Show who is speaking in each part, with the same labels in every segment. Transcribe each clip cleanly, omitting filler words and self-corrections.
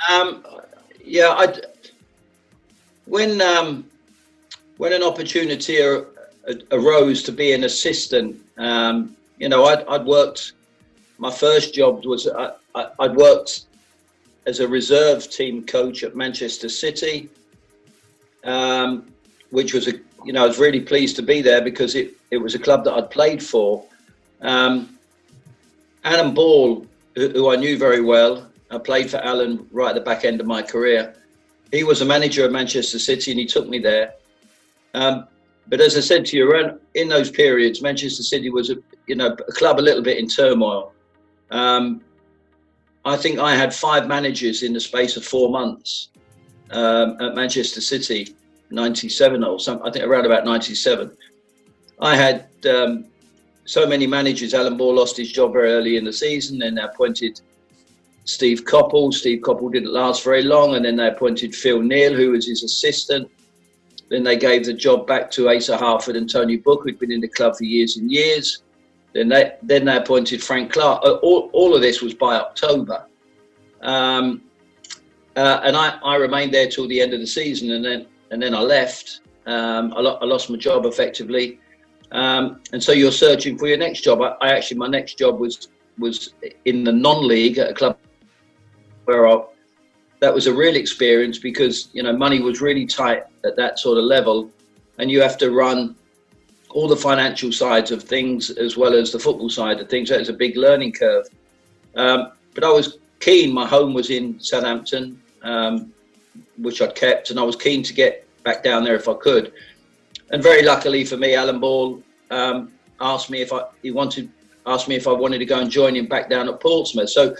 Speaker 1: Um, yeah, when when an opportunity arose to be an assistant, I'd worked. My first job was I'd worked as a reserve team coach at Manchester City, which was I was really pleased to be there because it was a club that I'd played for. Alan Ball, who I knew very well, I played for Alan right at the back end of my career. He was a manager at Manchester City and he took me there. But as I said to you, in those periods, Manchester City was a club a little bit in turmoil. I think I had 5 managers in the space of 4 months at Manchester City, 97 or something. I think around about 97. I had so many managers. Alan Ball lost his job very early in the season. Then they appointed Steve Coppell. Steve Coppell didn't last very long. And then they appointed Phil Neal, who was his assistant. Then they gave the job back to Asa Harford and Tony Book, who'd been in the club for years and years. Then they appointed Frank Clark. All of this was by October. And I remained there till the end of the season. And then I left. I lost my job effectively. And so you're searching for your next job. My next job was in the non-league at a club where that was a real experience because, money was really tight at that sort of level. And you have to run all the financial sides of things as well as the football side of things. So it's a big learning curve. But I was keen. My home was in Southampton, which I'd kept. And I was keen to get back down there if I could. And very luckily for me, Alan Ball asked me if I wanted to go and join him back down at Portsmouth. So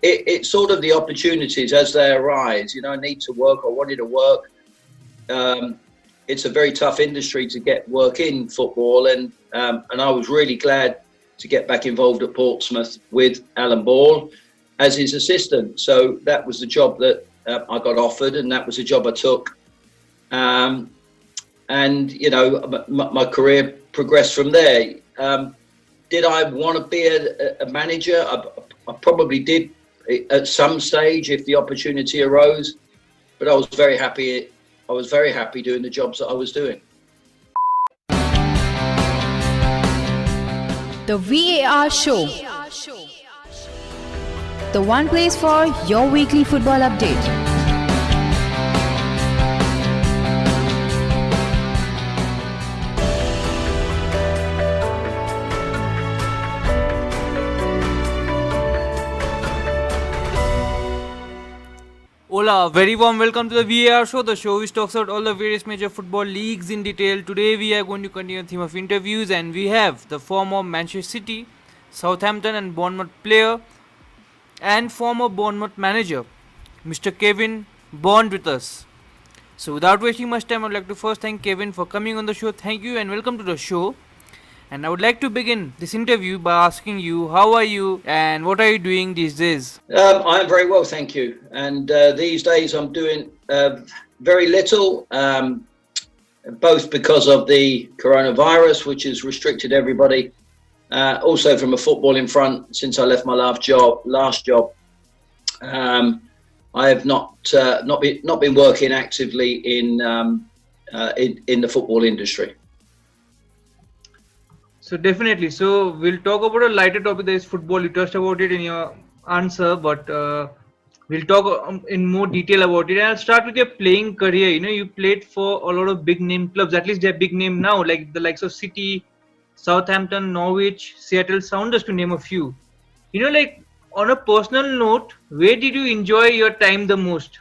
Speaker 1: it's sort of the opportunities as they arise. I need to work. I wanted to work. It's a very tough industry to get work in football, and I was really glad to get back involved at Portsmouth with Alan Ball as his assistant. So that was the job that I got offered, and that was the job I took. My career progressed from there. Did I want to be a manager? I probably did at some stage if the opportunity arose, but I was very happy. I was very happy doing the jobs that I was doing.
Speaker 2: The VAR Show. The one place for your weekly football update.
Speaker 3: Hola, very warm welcome to the VAR show, the show which talks about all the various major football leagues in detail. Today we are going to continue the theme of interviews, and we have the former Manchester City, Southampton and Bournemouth player and former Bournemouth manager, Mr. Kevin Bond with us. So without wasting much time, I would like to first thank Kevin for coming on the show. Thank you and welcome to the show. And I would like to begin this interview by asking you, how are you and what are you doing these days?
Speaker 1: I am very well, thank you. And these days I'm doing very little, both because of the coronavirus, which has restricted everybody. Also from a footballing front, since I left my last job, I have not been working actively in the football industry.
Speaker 3: So definitely. So we'll talk about a lighter topic, that is football. You touched about it in your answer, but we'll talk in more detail about it. And I'll start with your playing career. You played for a lot of big name clubs. At least they're big name now, like the likes of City, Southampton, Norwich, Seattle Sounders, to name a few. On a personal note, where did you enjoy your time the most?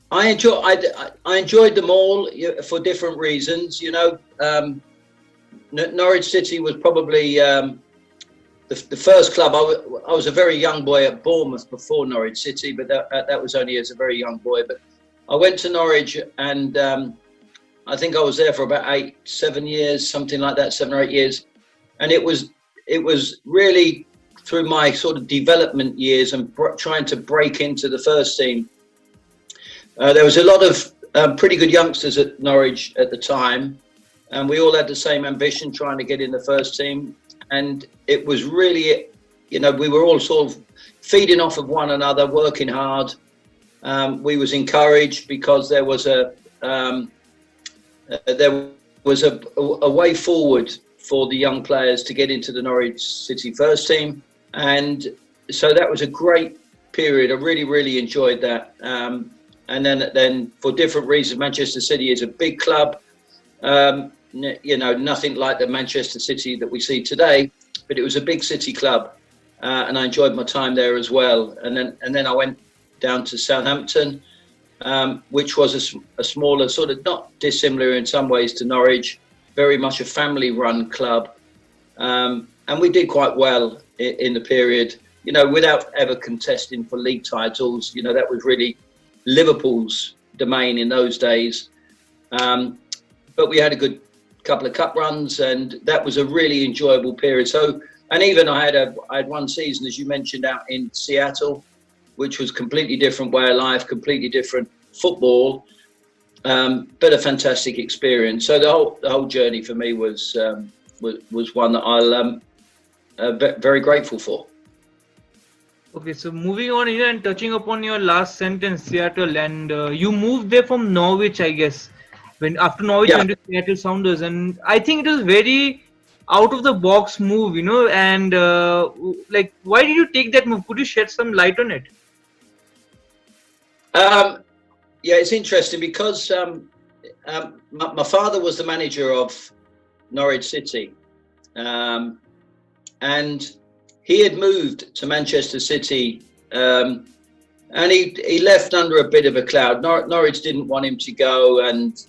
Speaker 1: I enjoyed them all for different reasons. Norwich City was probably the first club. I was a very young boy at Bournemouth before Norwich City, but that was only as a very young boy. But I went to Norwich, and I think I was there for about 7 years, something like that, 7 or 8 years. And it was really through my sort of development years and trying to break into the first team. There was a lot of pretty good youngsters at Norwich at the time, and we all had the same ambition, trying to get in the first team. And it was really we were all sort of feeding off of one another, working hard. We was encouraged because there was a way forward for the young players to get into the Norwich City first team, and so that was a great period. I really, really enjoyed that. And then for different reasons, Manchester City is a big club. Nothing like the Manchester City that we see today, but it was a big city club, and I enjoyed my time there as well. And then I went down to Southampton, which was a smaller, sort of not dissimilar in some ways to Norwich, very much a family-run club, and we did quite well in the period. Without ever contesting for league titles. That was really Liverpool's domain in those days. But we had a good couple of cup runs, and that was a really enjoyable period. So, and even I had one season, as you mentioned, out in Seattle, which was completely different way of life, completely different football, but a fantastic experience. So the whole journey for me was one that I'll very grateful for.
Speaker 3: Okay, so moving on here and touching upon your last sentence, Seattle, and you moved there from Norwich, I guess. After Norwich, you went to Seattle Sounders, and I think it was very out of the box move, and why did you take that move? Could you shed some light on it?
Speaker 1: It's interesting because my father was the manager of Norwich City, and he had moved to Manchester City, and he left under a bit of a cloud. Norwich didn't want him to go, and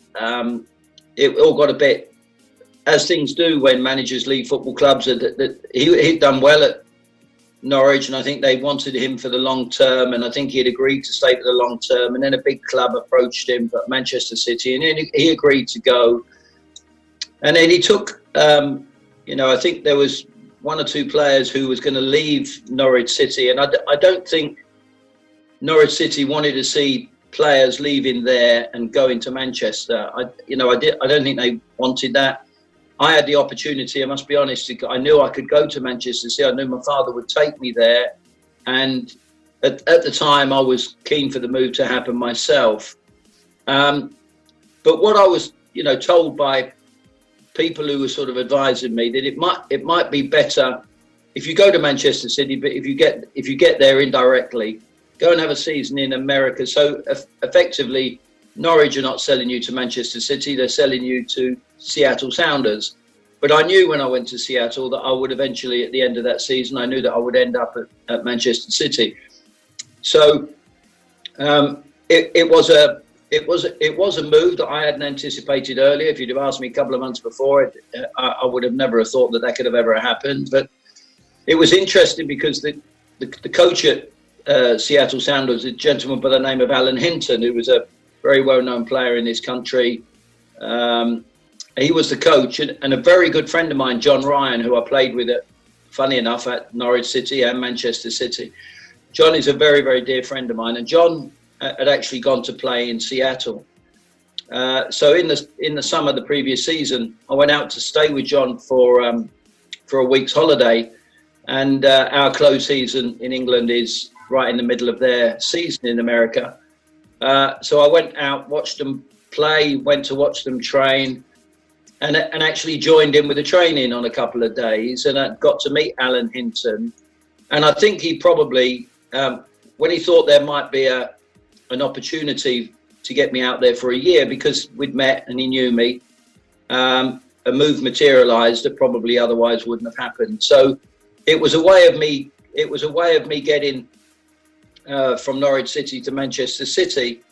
Speaker 1: it all got a bit, as things do when managers leave football clubs. That he'd done well at Norwich, and I think they wanted him for the long term, and I think he had agreed to stay for the long term. And then a big club approached him, but Manchester City, and he agreed to go. And then he took, I think there was one or two players who was going to leave Norwich City, and I don't think Norwich City wanted to see players leaving there and going to Manchester. I don't think they wanted that. I had the opportunity, I must be honest, I knew I could go to Manchester City. I knew my father would take me there, and at the time I was keen for the move to happen myself. But what I was, told by people who were sort of advising me that it might be better if you go to Manchester City, but if you get there indirectly, go and have a season in America. So effectively, Norwich are not selling you to Manchester City; they're selling you to Seattle Sounders. But I knew when I went to Seattle that I would eventually, at the end of that season, I knew that I would end up at Manchester City. So it was a move that I hadn't anticipated earlier. If you'd have asked me a couple of months before, I would have never thought that could have ever happened. But it was interesting because the coach at Seattle Sounders, a gentleman by the name of Alan Hinton, who was a very well-known player in this country. He was the coach, and a very good friend of mine, John Ryan, who I played with, funny enough, at Norwich City and Manchester City. John is a very, very dear friend of mine, and John had actually gone to play in Seattle. So in the summer of the previous season, I went out to stay with John for a week's holiday, and our close season in England is right in the middle of their season in America. So I went out, watched them play, went to watch them train, and actually joined in with the training on a couple of days, and I got to meet Alan Hinton. And I think he probably, when he thought there might be an opportunity to get me out there for a year, because we'd met and he knew me, a move materialised that probably otherwise wouldn't have happened. So it was a way of me getting from Norwich City to Manchester City,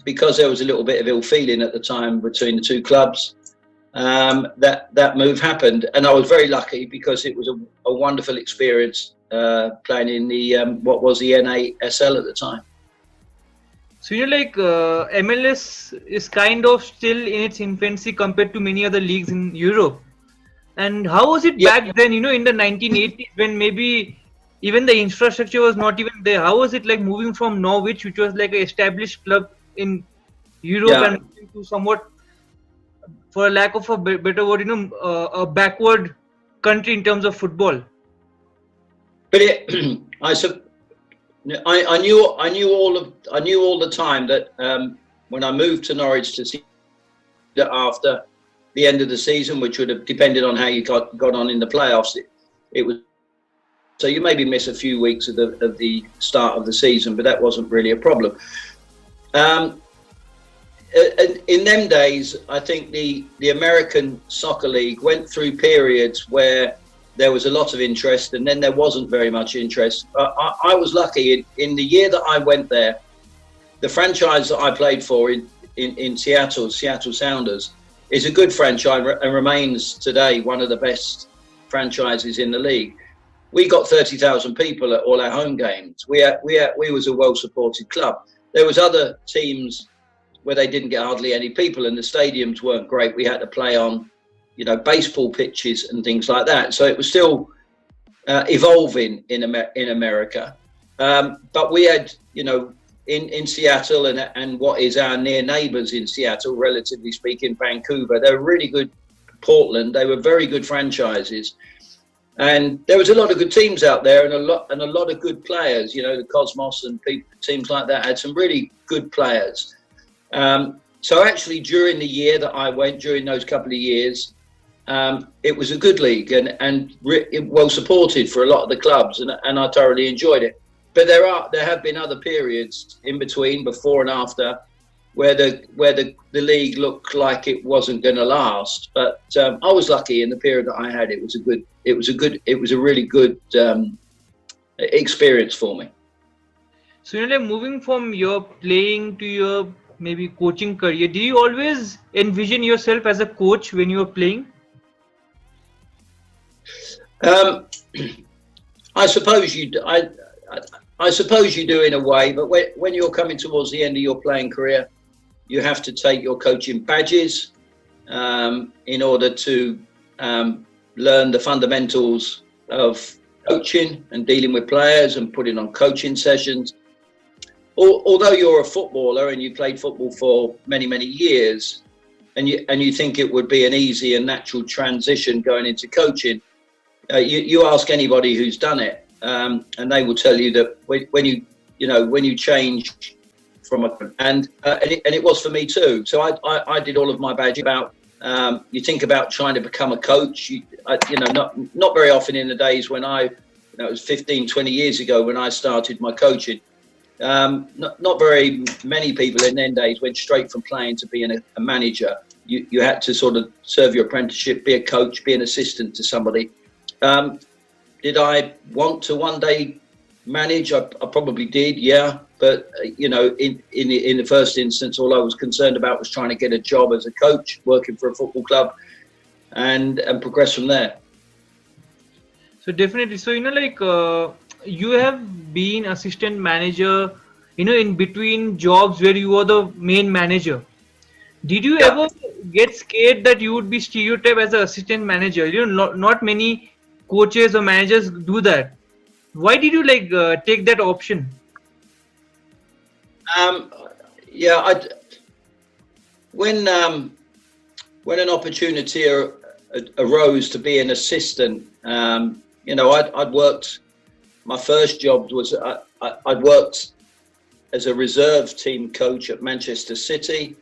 Speaker 1: because there was a little bit of ill feeling at the time between the two clubs. That move happened, and I was very lucky because it was a wonderful experience playing in the what was the NASL at the time.
Speaker 3: So MLS is kind of still in its infancy compared to many other leagues in Europe. And how was it back then, in the 1980s, when maybe even the infrastructure was not even there? How was it like moving from Norwich, which was like an established club in Europe, and moving to somewhat, for a lack of a better word, a backward country in terms of football?
Speaker 1: But I knew all the time that when I moved to Norwich to see that after the end of the season, which would have depended on how you got on in the playoffs, it was. So you maybe miss a few weeks of the start of the season, but that wasn't really a problem. In them days, I think the American Soccer League went through periods where there was a lot of interest, and then there wasn't very much interest. I was lucky in the year that I went there. The franchise that I played for in Seattle Sounders, is a good franchise and remains today one of the best franchises in the league. We got 30,000 people at all our home games. We was a well-supported club. There was other teams where they didn't get hardly any people, and the stadiums weren't great. We had to play on, baseball pitches and things like that. So it was still evolving in America. But we had, in Seattle and what is our near neighbours in Seattle, relatively speaking, Vancouver, they were really good. Portland, they were very good franchises. And there was a lot of good teams out there, and a lot of good players. The Cosmos and teams like that had some really good players. So actually, during the year that I went, during those couple of years, it was a good league and well supported for a lot of the clubs, and I thoroughly enjoyed it. But there have been other periods in between, before and after, where the league looked like it wasn't going to last. But I was lucky in the period that I had. It was a really good experience for me.
Speaker 3: So moving from your playing to your maybe coaching career, do you always envision yourself as a coach when you were playing?
Speaker 1: I suppose you do. I suppose you do in a way, but when you're coming towards the end of your playing career, you have to take your coaching badges in order to learn the fundamentals of coaching and dealing with players and putting on coaching sessions. Although you're a footballer and you played football for many, many years, and you think it would be an easy and natural transition going into coaching, you ask anybody who's done it, and they will tell you that when you change from and it was for me too. So I did all of my badge about. You think about trying to become a coach. Not very often in the days when it was 15, 20 years ago when I started my coaching. Not very many people in them days went straight from playing to being a manager. You had to sort of serve your apprenticeship, be a coach, be an assistant to somebody. Did I want to one day manage? I probably did, yeah. But in the first instance, all I was concerned about was trying to get a job as a coach, working for a football club, and progress from there.
Speaker 3: So definitely. So you have been assistant manager, in between jobs where you were the main manager. Did you ever get scared that you would be stereotyped as an assistant manager? Not many coaches or managers do that. Why did you take that option?
Speaker 1: When an opportunity arose to be an assistant, I'd worked. My first job was I'd worked as a reserve team coach at Manchester City,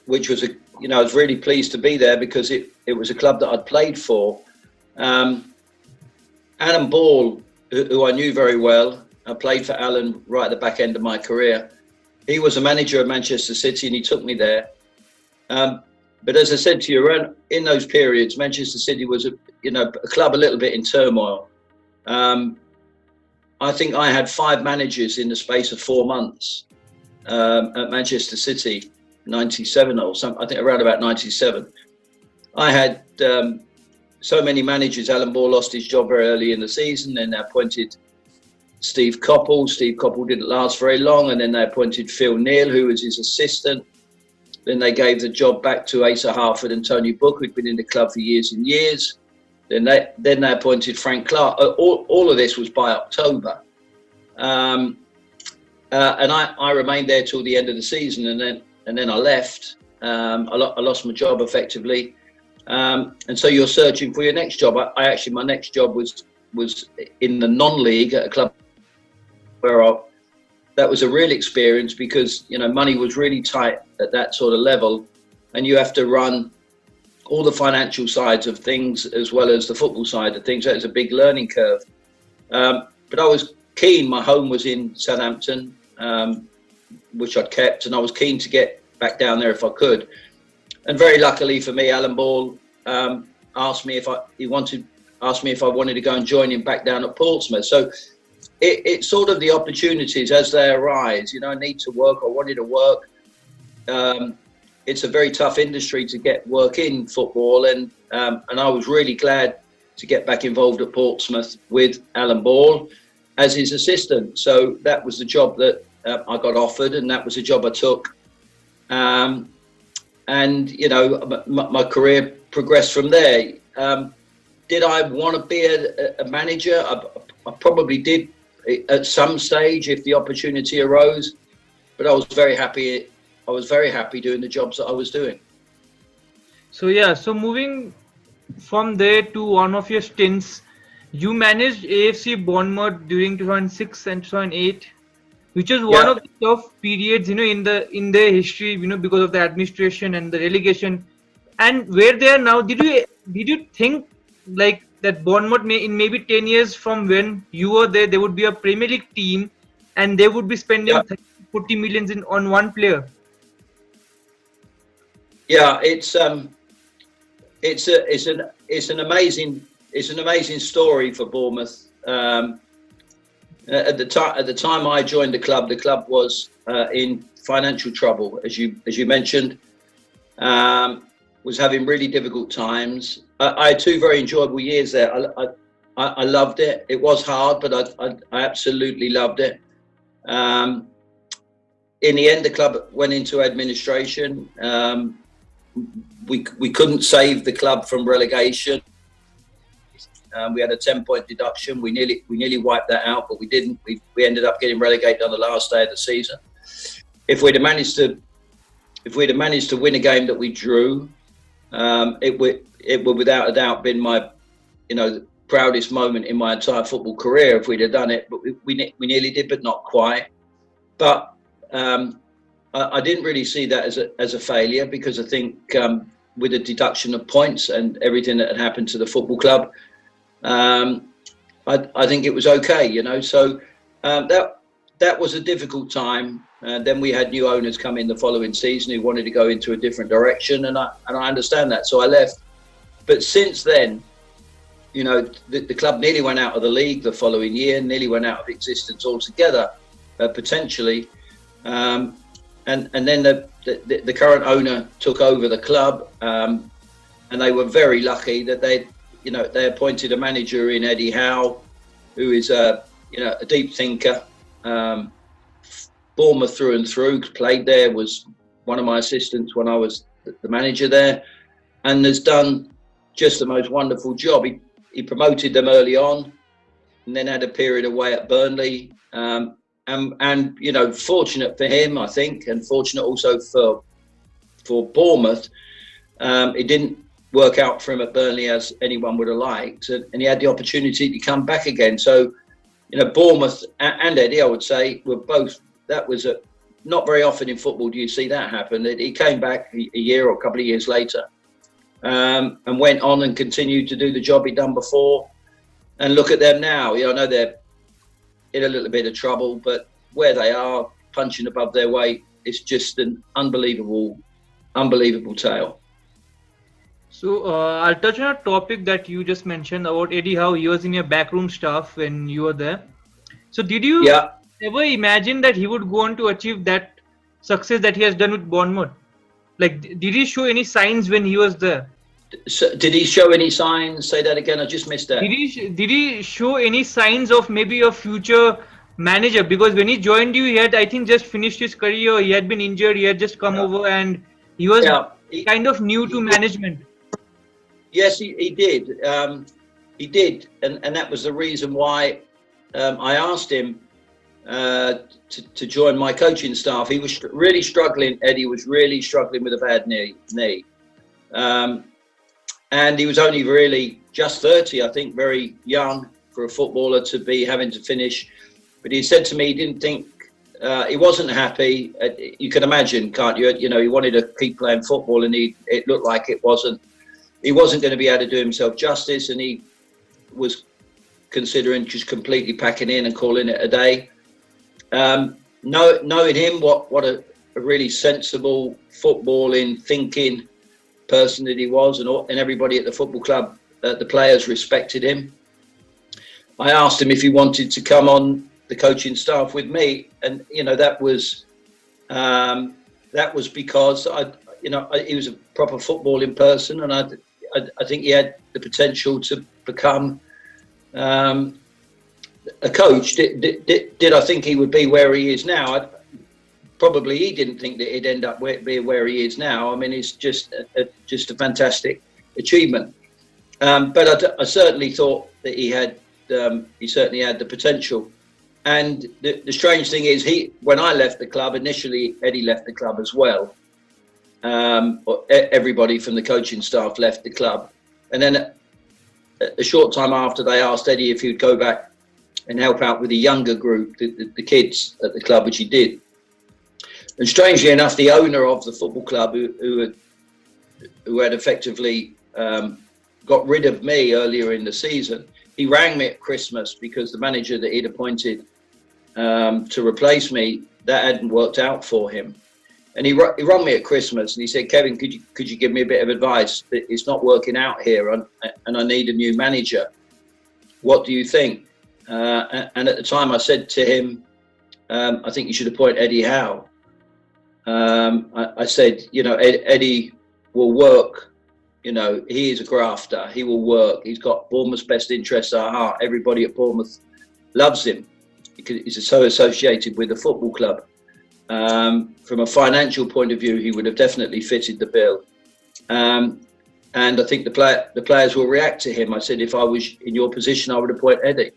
Speaker 1: which was I was really pleased to be there because it was a club that I'd played for. Alan Ball, who I knew very well, I played for Alan right at the back end of my career. He was a manager at Manchester City and he took me there. But as I said to you, in those periods, Manchester City was a club a little bit in turmoil. I think I had 5 managers in the space of 4 months at Manchester City, 97 or something. I think around about 97. I had so many managers. Alan Ball lost his job very early in the season. Then they appointed Steve Coppell. Steve Coppell didn't last very long, and then they appointed Phil Neal, who was his assistant. Then they gave the job back to Asa Harford and Tony Book, who'd been in the club for years and years. Then they appointed Frank Clark. All of this was by October, and I remained there till the end of the season, and then I left. I lost my job effectively, and so you're searching for your next job. My next job was was in the non-league at a club where that was a real experience, because money was really tight at that sort of level, and you have to run all the financial sides of things as well as the football side of things. So it's a big learning curve. But I was keen. My home was in Southampton, which I'd kept, and I was keen to get back down there if I could. And very luckily for me, Alan Ball asked me if I wanted to go and join him back down at Portsmouth. So it's sort of the opportunities as they arise. I need to work. I wanted to work. It's a very tough industry to get work in football, and I was really glad to get back involved at Portsmouth with Alan Ball as his assistant. So that was the job that I got offered, and that was a job I took. And my career progressed from there. Did I want to be a manager? I probably did at some stage if the opportunity arose, but I was very happy. I was very happy doing the jobs that I was doing.
Speaker 3: So moving from there to one of your stints, you managed AFC Bournemouth during 2006 and 2008, which was one of the tough periods, in their history, because of the administration and the relegation. And where they are now, did you think like that Bournemouth in maybe 10 years from when you were there, there would be a Premier League team and they would be spending 40 millions on one player?
Speaker 1: Yeah, it's an amazing story for Bournemouth. At the time I joined the club was in financial trouble, as you mentioned. Was having really difficult times. I had 2 very enjoyable years there. I loved it. It was hard, but I absolutely loved it. In the end, the club went into administration. We couldn't save the club from relegation. We had a 10-point deduction. We nearly wiped that out, but we didn't. We ended up getting relegated on the last day of the season. If we'd have managed to win a game that we drew, it would without a doubt been my, proudest moment in my entire football career if we'd have done it. But we nearly did, but not quite. But I didn't really see that as a failure, because I think with the deduction of points and everything that had happened to the football club, I think it was okay, So that was a difficult time. Then we had new owners come in the following season who wanted to go into a different direction, and I understand that. So I left. But since then, the club nearly went out of the league the following year, nearly went out of existence altogether, potentially. And then the current owner took over the club, and they were very lucky that they appointed a manager in Eddie Howe, who is a deep thinker. Bournemouth through and through, played there, was one of my assistants when I was the manager there, and has done just the most wonderful job. He promoted them early on, and then had a period away at Burnley. And fortunate for him, I think, and fortunate also for Bournemouth, it didn't work out for him at Burnley as anyone would have liked, and he had the opportunity to come back again. So, Bournemouth and Eddie, I would say, were both. That was not very often in football do you see that happen. He came back a year or a couple of years later, and went on and continued to do the job he'd done before. And look at them now. I know they're in a little bit of trouble, but where they are, punching above their weight, it's just an unbelievable tale.
Speaker 3: So I'll touch on a topic that you just mentioned about Eddie Howe. He was in your backroom staff when you were there. So did you ever imagine that he would go on to achieve that success that he has done with Bournemouth? Like, did he show any signs when he was there?
Speaker 1: So, did he show any signs? Say that again. I just missed that.
Speaker 3: Did he show any signs of maybe a future manager? Because when he joined you, he had, I think, just finished his career. He had been injured. He had just come over, and he was kind of new to management.
Speaker 1: Yes, he did. He did, and that was the reason why I asked him to join my coaching staff. He was really struggling. Eddie was really struggling with a bad knee. And he was only really just 30, I think, very young. for a footballer to be having to finish. But he said to me he didn't think, he wasn't happy. You can imagine, can't you? You know, he wanted to keep playing football, and it looked like he wasn't going to be able to do himself justice, and he was considering just completely packing in and calling it a day. Knowing him, what a really sensible, footballing, thinking person that he was, and everybody at the football club, the players respected him. I asked him if he wanted to come on the coaching staff with me, and that was because he was a proper footballing person, and I think he had the potential to become a coach. Did I think he would be where he is now? Probably he didn't think that he'd end up being where he is now. I mean, it's just a fantastic achievement. But I certainly thought that he certainly had the potential. And the strange thing is, when I left the club, initially Eddie left the club as well. Everybody from the coaching staff left the club. And then a short time after, they asked Eddie if he would go back and help out with the younger group, the kids at the club, which he did. And strangely enough, the owner of the football club, who had effectively got rid of me earlier in the season, he rang me at Christmas because the manager that he'd appointed to replace me, that hadn't worked out for him. And he rang me at Christmas and he said, "Kevin, could you give me a bit of advice? It's not working out here, and I need a new manager. What do you think?" And at the time, I said to him, "I think you should appoint Eddie Howe." I said, Eddie will work. He is a grafter. He will work. He's got Bournemouth's best interests at heart. Everybody at Bournemouth loves him because he's so associated with the football club. From a financial point of view, he would have definitely fitted the bill. And I think the players will react to him. I said, if I was in your position, I would appoint Eddie.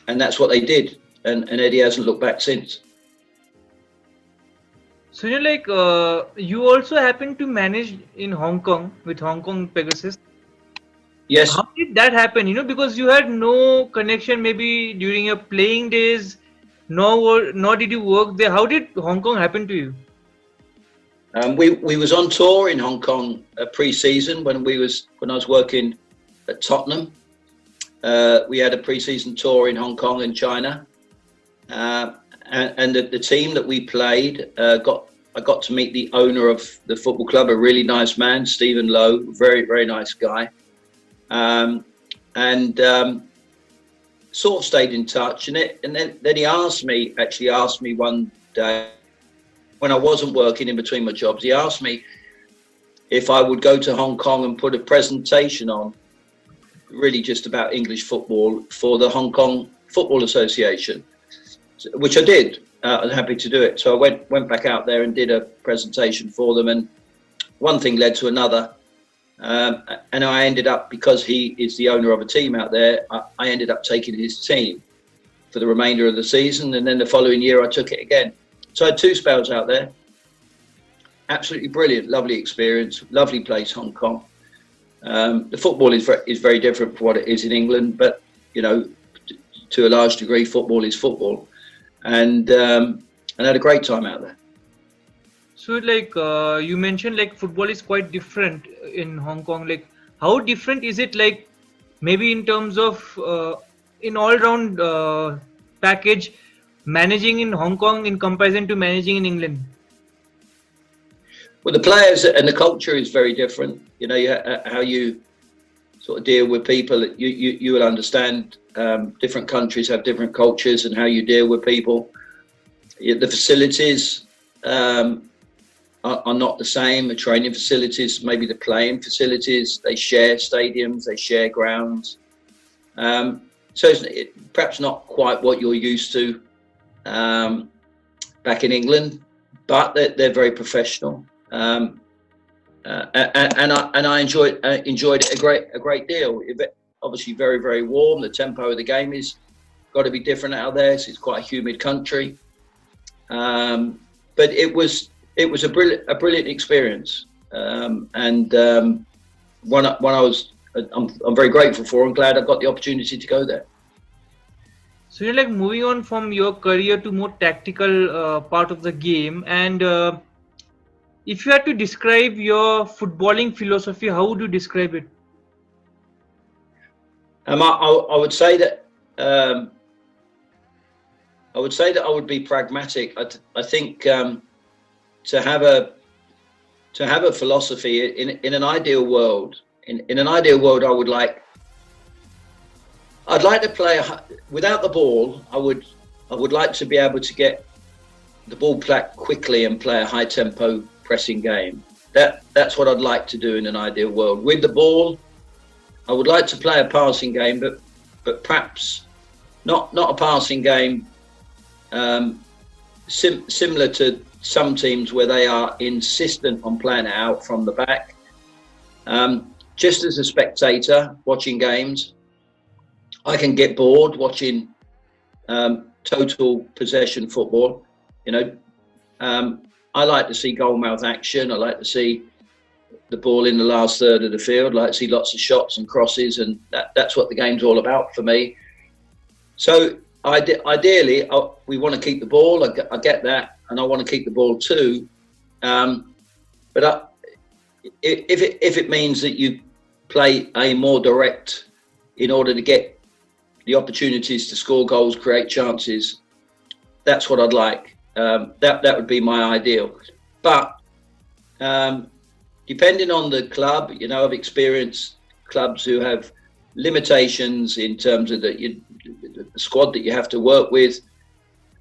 Speaker 1: And that's what they did. And Eddie hasn't looked back since.
Speaker 3: So you also happened to manage in Hong Kong with Hong Kong Pegasus.
Speaker 1: Yes.
Speaker 3: How did that happen? Because you had no connection maybe during your playing days, nor did you work there. How did Hong Kong happen to you?
Speaker 1: We was on tour in Hong Kong pre-season when I was working at Tottenham. We had a pre-season tour in Hong Kong and China. And the team that we played, I got to meet the owner of the football club, a really nice man, Stephen Lowe, very, very nice guy. Sort of stayed in touch. And then he asked me one day, when I wasn't working in between my jobs, he asked me if I would go to Hong Kong and put a presentation on, really just about English football, for the Hong Kong Football Association, which I did. I was happy to do it. So I went back out there and did a presentation for them, and one thing led to another. And I ended up, because he is the owner of a team out there, I ended up taking his team for the remainder of the season, and then the following year I took it again. So I had 2 spells out there. Absolutely brilliant, lovely experience, lovely place, Hong Kong. The football is very different from what it is in England, but to a large degree, football is football. And I had a great time out there.
Speaker 3: So you mentioned football is quite different in Hong Kong. How different is it, maybe in terms of in all round package, managing in Hong Kong in comparison to managing in England?
Speaker 1: Well, the players and the culture is very different. How you sort of deal with people. You will understand different countries have different cultures and how you deal with people. The facilities are not the same. The training facilities, maybe the playing facilities, they share stadiums, they share grounds. So it's perhaps not quite what you're used to back in England, but they're very professional. And I enjoyed it a great deal. Obviously, very, very warm. The tempo of the game is got to be different out there. So it's quite a humid country, but it was a brilliant experience. When I was I'm very grateful for and glad I got the opportunity to go there.
Speaker 3: So you're like moving on from your career to more tactical part of the game, and if you had to describe your footballing philosophy, how would you describe it?
Speaker 1: I would say that I would be pragmatic. I think to have a philosophy in an ideal world, in an ideal world, I'd like to play without the ball. I would like to be able to get the ball back quickly and play a high tempo pressing game. That's what I'd like to do in an ideal world. With the ball, I would like to play a passing game, but perhaps not a passing game similar to some teams where they are insistent on playing it out from the back. Just as a spectator watching games, I can get bored watching total possession football. I like to see goal-mouth action. I like to see the ball in the last third of the field. I like to see lots of shots and crosses, and that's what the game's all about for me. So ideally, we want to keep the ball. I get that, and I want to keep the ball too. But if it means that you play a more direct in order to get the opportunities to score goals, create chances, that's what I'd like. That would be my ideal. But depending on the club, I've experienced clubs who have limitations in terms of the squad that you have to work with,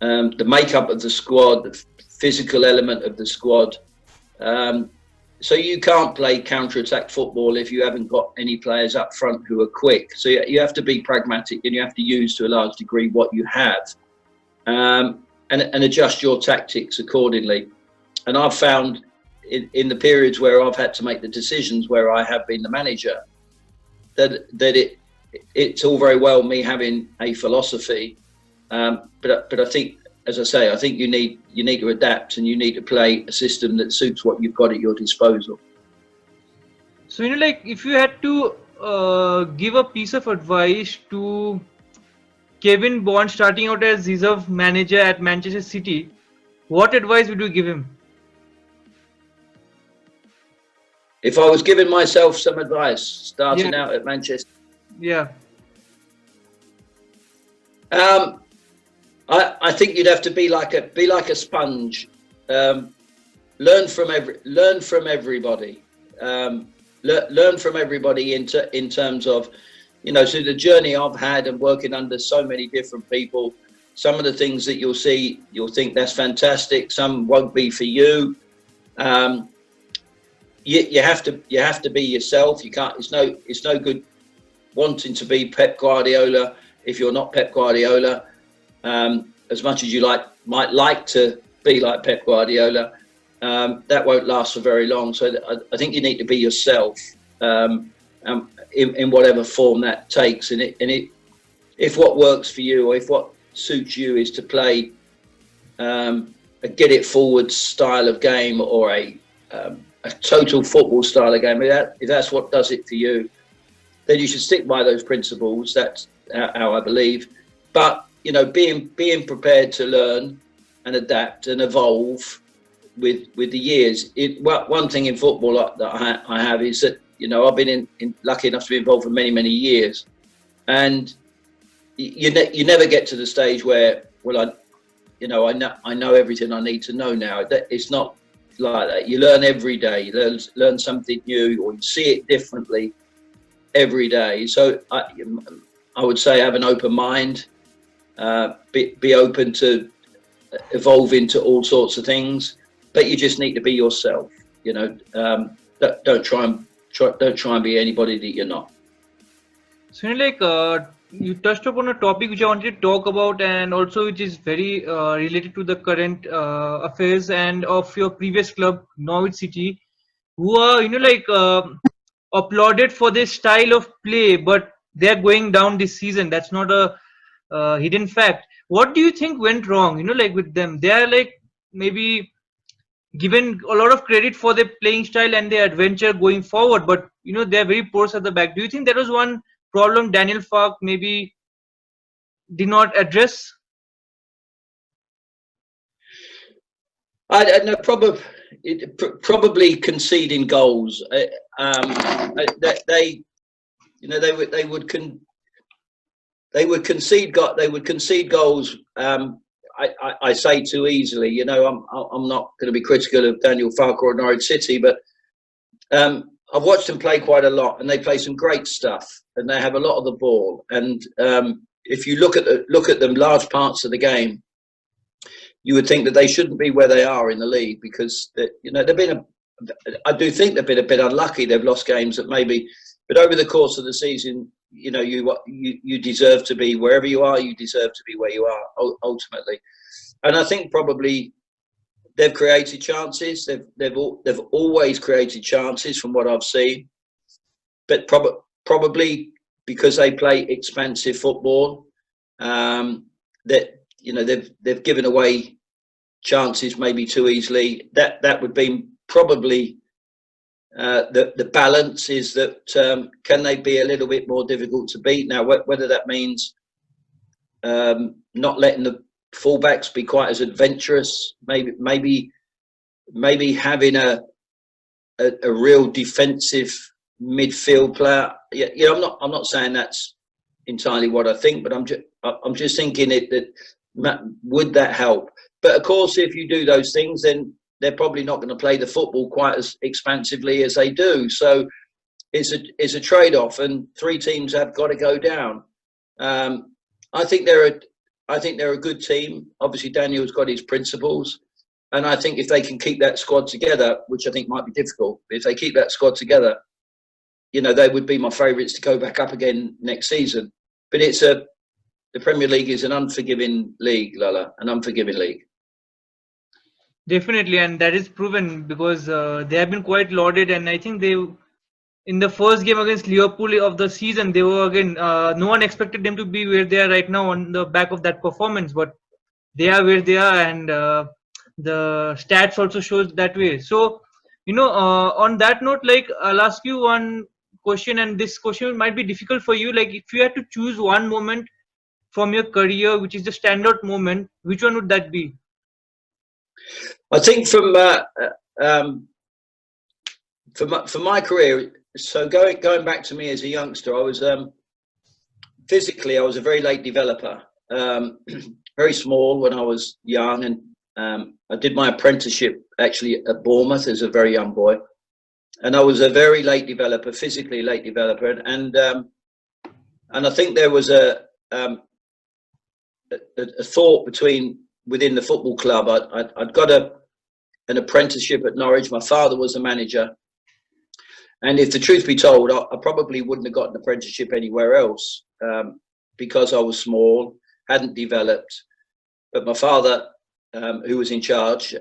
Speaker 1: the makeup of the squad, the physical element of the squad. So you can't play counter-attack football if you haven't got any players up front who are quick. So you have to be pragmatic, and you have to use to a large degree what you have, and adjust your tactics accordingly. And I've found in the periods where I've had to make the decisions, where I have been the manager, that it's all very well me having a philosophy, but I think, as I say, I think you need to adapt, and you need to play a system that suits what you've got at your disposal.
Speaker 3: So like if you had to give a piece of advice to Kevin Bond starting out as reserve manager at Manchester City, what advice would you give him?
Speaker 1: If I was giving myself some advice starting out at Manchester, I think you'd have to be like a sponge. Learn from everybody. Learn from everybody in terms of, so the journey I've had and working under so many different people. Some of the things that you'll see, you'll think that's fantastic. Some won't be for you. You have to be yourself. You can't. It's no good wanting to be Pep Guardiola if you're not Pep Guardiola. As much as you might like to be like Pep Guardiola, that won't last for very long. So I think you need to be yourself in whatever form that takes. And if what works for you, or if what suits you is to play a get it forward style of game, or a total football style of game, if that's what does it for you, then you should stick by those principles. That's how I believe. But being prepared to learn and adapt and evolve with the years. One thing in football that I have is that I've been lucky enough to be involved for many years, and you never get to the stage where I know everything I need to know now. It's not like that. You learn every day. You learn something new, or you see it differently every day. So I would say have an open mind. Be open to evolve into all sorts of things, but you just need to be yourself. Don't try and be anybody that you're not.
Speaker 3: So you touched upon a topic which I wanted to talk about, and also which is very related to the current affairs and of your previous club, Norwich City, who are applauded for their style of play, but they are going down this season. That's not a hidden fact. What do you think went wrong? With them, they are maybe given a lot of credit for their playing style and their adventure going forward, but they're very porous at the back. Do you think that was one problem Daniel Fark maybe did not address?
Speaker 1: I know, probably conceding goals. They would concede goals. I say too easily. I'm not going to be critical of Daniel Farke or Norwich City, but I've watched them play quite a lot, and they play some great stuff, and they have a lot of the ball. And if you look at them, large parts of the game, you would think that they shouldn't be where they are in the league, because they've been I do think they've been a bit unlucky. They've lost games that maybe, but over the course of the season, you deserve to be wherever you are. You deserve to be where you are ultimately. And I think probably they've created chances. They've always created chances from what I've seen, but probably because they play expansive football, that they've given away chances maybe too easily. That would be probably the balance, is that can they be a little bit more difficult to beat? Now, whether that means not letting the fullbacks be quite as adventurous, maybe having a real defensive midfield player. Yeah, I'm not saying that's entirely what I think, but I'm just thinking that would that help? But of course, if you do those things, then they're probably not going to play the football quite as expansively as they do. So it's a trade-off, and three teams have got to go down. I think they're a good team. Obviously, Daniel's got his principles, and I think if they can keep that squad together, which I think might be difficult, but if they keep that squad together, they would be my favourites to go back up again next season. But the Premier League is an unforgiving league, Lala, an unforgiving league.
Speaker 3: Definitely, and that is proven because they have been quite lauded, and I think in the first game against Liverpool of the season, they were again, no one expected them to be where they are right now on the back of that performance, but they are where they are, and the stats also shows that way. So, on that note, I'll ask you one question, and this question might be difficult for you. Like, if you had to choose one moment from your career, which is the standout moment, which one would that be?
Speaker 1: I think from my career, so going back to me as a youngster, I was physically I was a very late developer, very small when I was young, and I did my apprenticeship actually at Bournemouth as a very young boy, and I was a very late developer, physically late developer, and I think there was a thought within the football club. I'd got an apprenticeship at Norwich. My father was the manager, and if the truth be told, I probably wouldn't have got an apprenticeship anywhere else, because I was small, hadn't developed. But my father, who was in charge,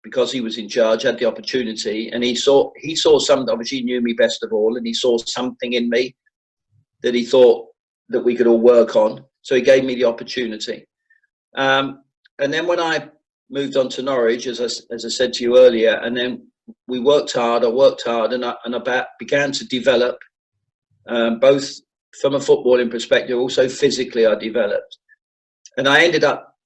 Speaker 1: because he was in charge, had the opportunity, and he saw something. Obviously, he knew me best of all, and he saw something in me that he thought that we could all work on. So he gave me the opportunity. And then when I moved on to Norwich, as I said to you earlier, and then we worked hard. I worked hard, and I began to develop, both from a footballing perspective, also physically. I developed, and I ended up,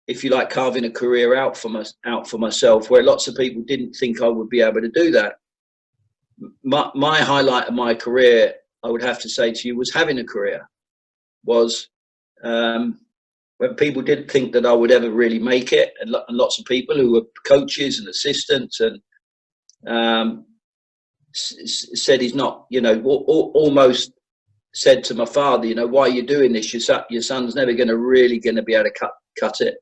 Speaker 1: if you like, carving a career out for myself, where lots of people didn't think I would be able to do that. My highlight of my career, I would have to say to you, was having a career. Was when people didn't think that I would ever really make it, and lots of people who were coaches and assistants and said he's not, almost said to my father, why are you doing this? Your son's never going to be able to cut it.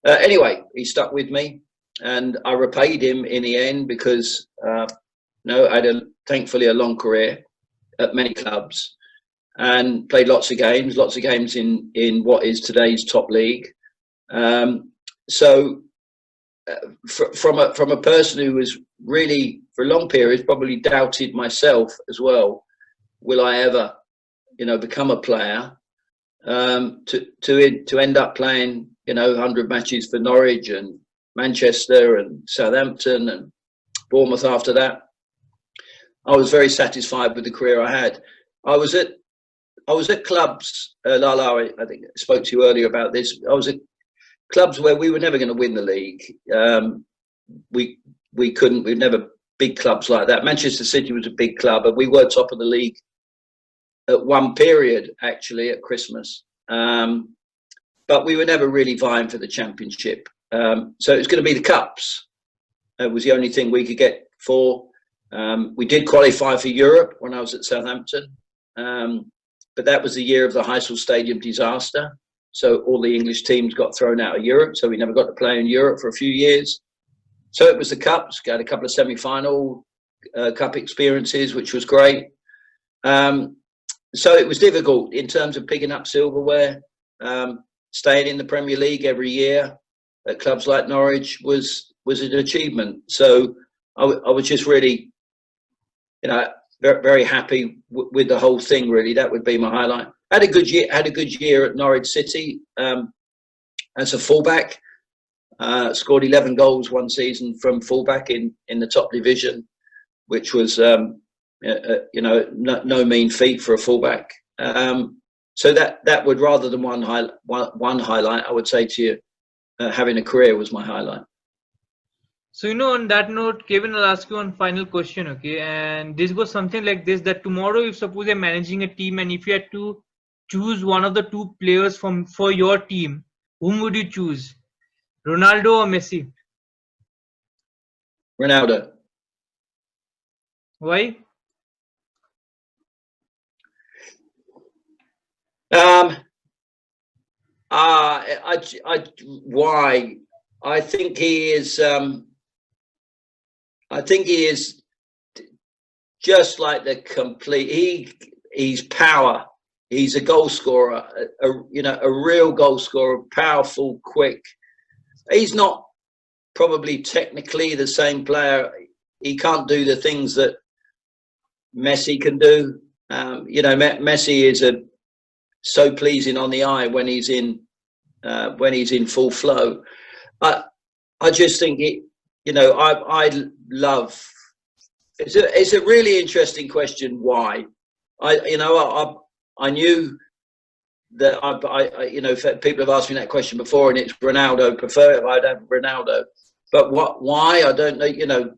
Speaker 1: Anyway, he stuck with me, and I repaid him in the end, because I had thankfully a long career at many clubs, and played lots of games in what is today's top league. So from a person who was really, for a long period, probably doubted myself as well, will I ever, become a player, to end up playing, 100 matches for Norwich and Manchester and Southampton and Bournemouth after that, I was very satisfied with the career I had. I was at clubs, Lala, I think I spoke to you earlier about this. I was at clubs where we were never going to win the league. We couldn't, we've never big clubs like that. Manchester City was a big club, and we were top of the league at one period, actually, at Christmas. But we were never really vying for the championship. So it was going to be the cups. It was the only thing we could get for. We did qualify for Europe when I was at Southampton. But that was the year of the Heysel Stadium disaster. So all the English teams got thrown out of Europe. So we never got to play in Europe for a few years. So it was the cups. Got a couple of semi-final cup experiences, which was great. So it was difficult in terms of picking up silverware. Staying in the Premier League every year at clubs like Norwich was an achievement. So I was just really, very, very happy with the whole thing. Really, that would be my highlight. Had a good year at Norwich City as a fullback. Scored 11 goals one season from fullback in the top division, which was no mean feat for a fullback. So that would, rather than one highlight, I would say to you, having a career was my highlight.
Speaker 3: So, on that note, Kevin, I'll ask you one final question, okay? And this goes something like this, that tomorrow, if suppose you're managing a team and if you had to choose one of the two players for your team, whom would you choose? Ronaldo or Messi?
Speaker 1: Ronaldo.
Speaker 3: Why?
Speaker 1: Why? I think he is. I think he is just like the complete. He's power. He's a goal scorer. A real goal scorer. Powerful, quick. He's not probably technically the same player. He can't do the things that Messi can do. Messi is so pleasing on the eye when he's in full flow. I just think I love. It's a really interesting question. Why? I knew that people have asked me that question before, and it's Ronaldo. I'd have Ronaldo, but why? I don't know.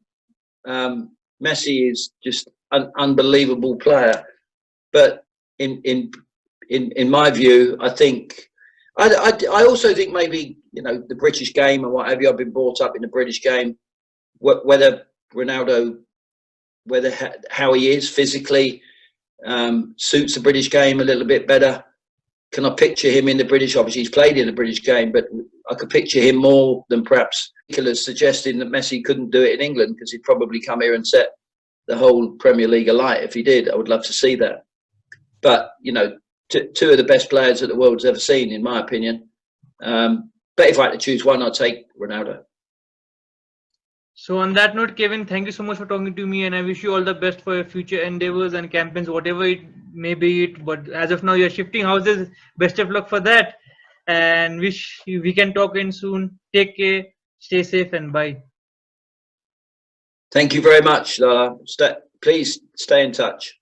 Speaker 1: Messi is just an unbelievable player, but in my view, I think I also think maybe the British game and what have you. I've been brought up in the British game. Whether Ronaldo, how he is physically suits the British game a little bit better. Can I picture him in the British? Obviously, he's played in the British game, but I could picture him more than perhaps Nicholas suggesting that Messi couldn't do it in England, because he'd probably come here and set the whole Premier League alight if he did. I would love to see that. But, two of the best players that the world's ever seen, in my opinion. But if I had to choose one, I'd take Ronaldo.
Speaker 3: So on that note, Kevin, thank you so much for talking to me, and I wish you all the best for your future endeavors and campaigns, whatever it may be. But as of now, you're shifting houses. Best of luck for that, and wish we can talk in soon. Take care, stay safe, and bye.
Speaker 1: Thank you very much. Please stay in touch.